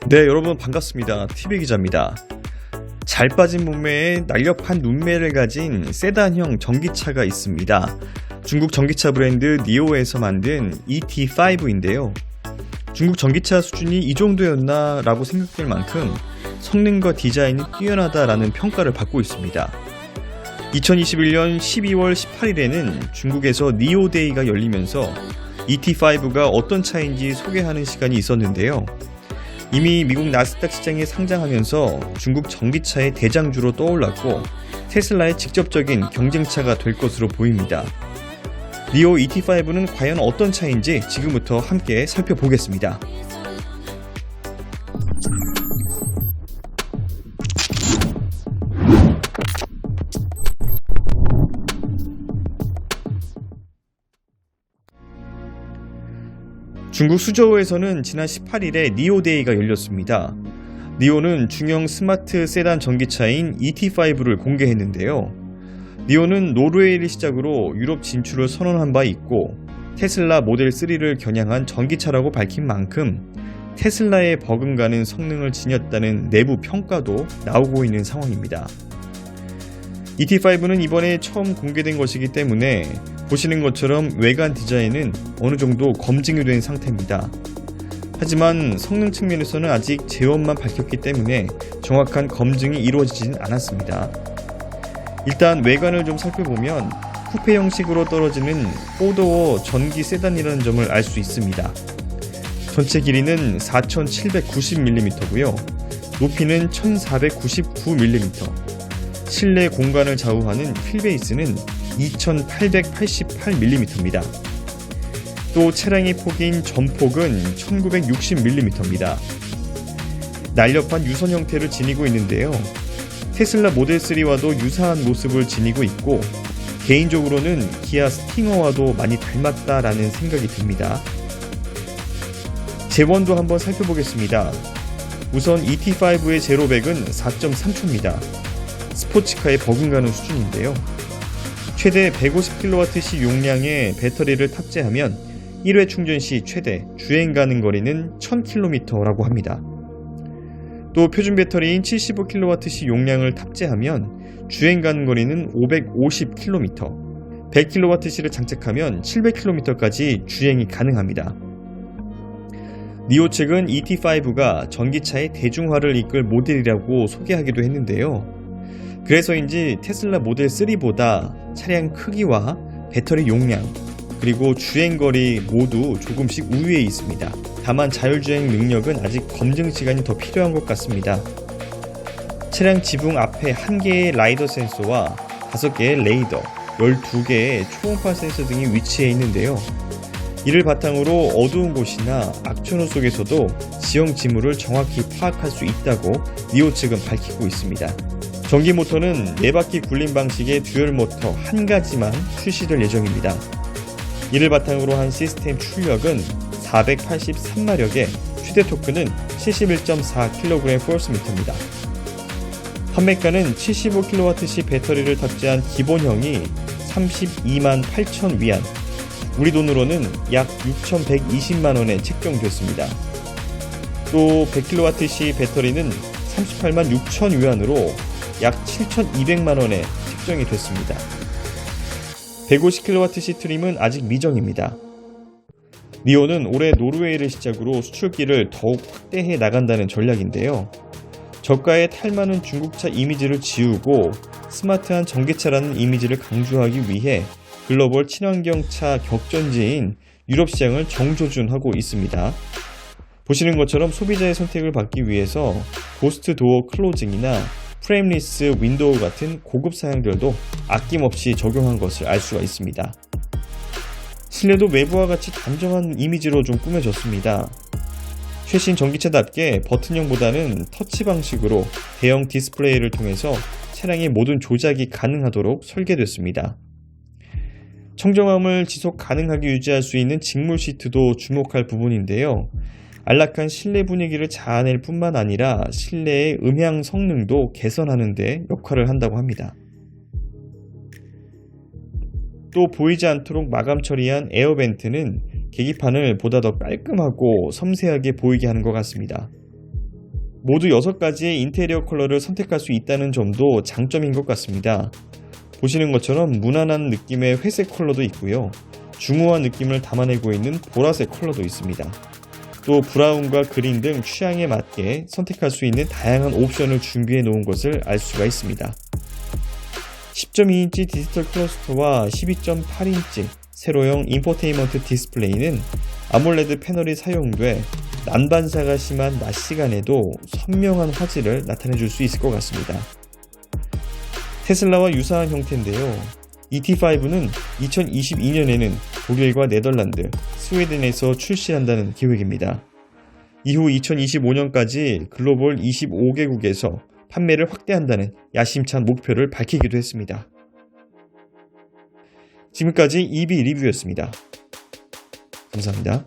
네, 여러분 반갑습니다. TV기자입니다. 잘 빠진 몸매에 날렵한 눈매를 가진 세단형 전기차가 있습니다. 중국 전기차 브랜드 니오에서 만든 ET5인데요. 중국 전기차 수준이 이 정도였나 라고 생각될 만큼 성능과 디자인이 뛰어나다라는 평가를 받고 있습니다. 2021년 12월 18일에는 중국에서 니오데이가 열리면서 ET5가 어떤 차인지 소개하는 시간이 있었는데요. 이미 미국 나스닥 시장에 상장하면서 중국 전기차의 대장주로 떠올랐고 테슬라의 직접적인 경쟁차가 될 것으로 보입니다. 니오 ET5는 과연 어떤 차인지 지금부터 함께 살펴보겠습니다. 중국 수저우에서는 지난 18일에 니오데이가 열렸습니다. 니오는 중형 스마트 세단 전기차인 ET5를 공개했는데요. 니오는 노르웨이를 시작으로 유럽 진출을 선언한 바 있고 테슬라 모델 3를 겨냥한 전기차라고 밝힌 만큼 테슬라에 버금가는 성능을 지녔다는 내부 평가도 나오고 있는 상황입니다. ET5는 이번에 처음 공개된 것이기 때문에 보시는 것처럼 외관 디자인은 어느 정도 검증이 된 상태입니다. 하지만 성능 측면에서는 아직 제원만 밝혔기 때문에 정확한 검증이 이루어지진 않았습니다. 일단 외관을 좀 살펴보면 쿠페 형식으로 떨어지는 4도어 전기 세단이라는 점을 알 수 있습니다. 전체 길이는 4790mm고요. 높이는 1499mm. 실내 공간을 좌우하는 휠베이스는 2888mm입니다. 또 차량의 폭인 전폭은 1960mm입니다. 날렵한 유선 형태를 지니고 있는데요. 테슬라 모델 3와도 유사한 모습을 지니고 있고 개인적으로는 기아 스팅어와도 많이 닮았다라는 생각이 듭니다. 제원도 한번 살펴보겠습니다. 우선 ET5의 제로백은 4.3초입니다. 스포츠카에 버금가는 수준인데요. 최대 150kWh 용량의 배터리를 탑재하면 1회 충전 시 최대 주행 가능 거리는 1000km라고 합니다. 또 표준 배터리인 75kWh 용량을 탑재하면 주행 가능 거리는 550km, 100kWh를 장착하면 700km까지 주행이 가능합니다. 니오 측은 ET5가 전기차의 대중화를 이끌 모델이라고 소개하기도 했는데요. 그래서인지 테슬라 모델 3보다 차량 크기와 배터리 용량 그리고 주행거리 모두 조금씩 우위에 있습니다. 다만 자율주행 능력은 아직 검증 시간이 더 필요한 것 같습니다. 차량 지붕 앞에 1개의 라이더 센서와 5개의 레이더, 12개의 초음파 센서 등이 위치해 있는데요. 이를 바탕으로 어두운 곳이나 악천후 속에서도 지형 지물을 정확히 파악할 수 있다고 니오 측은 밝히고 있습니다. 전기 모터는 4바퀴 굴림 방식의 듀얼 모터 한 가지만 출시될 예정입니다. 이를 바탕으로 한 시스템 출력은 483마력에 최대 토크는 71.4kgm/M입니다. 판매가는 75kWh 배터리를 탑재한 기본형이 32만 8천 위안, 우리 돈으로는 약 6,120만원에 책정됐습니다. 또 100kWh 배터리는 38만 6천 위안으로 약 7,200만원에 책정이 됐습니다. 150kWh 트림은 아직 미정입니다. 니오는 올해 노르웨이를 시작으로 수출기를 더욱 확대해 나간다는 전략인데요. 저가의 탈 많은 중국차 이미지를 지우고 스마트한 전기차라는 이미지를 강조하기 위해 글로벌 친환경차 격전지인 유럽 시장을 정조준하고 있습니다. 보시는 것처럼 소비자의 선택을 받기 위해서 고스트 도어 클로징이나 프레임리스 윈도우 같은 고급 사양들도 아낌없이 적용한 것을 알 수가 있습니다. 실내도 외부와 같이 단정한 이미지로 좀 꾸며졌습니다. 최신 전기차답게 버튼형보다는 터치 방식으로 대형 디스플레이를 통해서 차량의 모든 조작이 가능하도록 설계됐습니다. 청정함을 지속 가능하게 유지할 수 있는 직물 시트도 주목할 부분인데요. 안락한 실내 분위기를 자아낼 뿐만 아니라 실내의 음향 성능도 개선하는 데 역할을 한다고 합니다. 또 보이지 않도록 마감 처리한 에어벤트는 계기판을 보다 더 깔끔하고 섬세하게 보이게 하는 것 같습니다. 모두 6가지의 인테리어 컬러를 선택할 수 있다는 점도 장점인 것 같습니다. 보시는 것처럼 무난한 느낌의 회색 컬러도 있고요. 중후한 느낌을 담아내고 있는 보라색 컬러도 있습니다. 또 브라운과 그린 등 취향에 맞게 선택할 수 있는 다양한 옵션을 준비해 놓은 것을 알 수가 있습니다. 10.2인치 디지털 클러스터와 12.8인치 세로형 인포테인먼트 디스플레이는 아몰레드 패널이 사용돼 난반사가 심한 낮 시간에도 선명한 화질을 나타내줄 수 있을 것 같습니다. 테슬라와 유사한 형태인데요. ET5는 2022년에는 독일과 네덜란드, 스웨덴에서 출시한다는 계획입니다. 이후 2025년까지 글로벌 25개국에서 판매를 확대한다는 야심찬 목표를 밝히기도 했습니다. 지금까지 EV 리뷰였습니다. 감사합니다.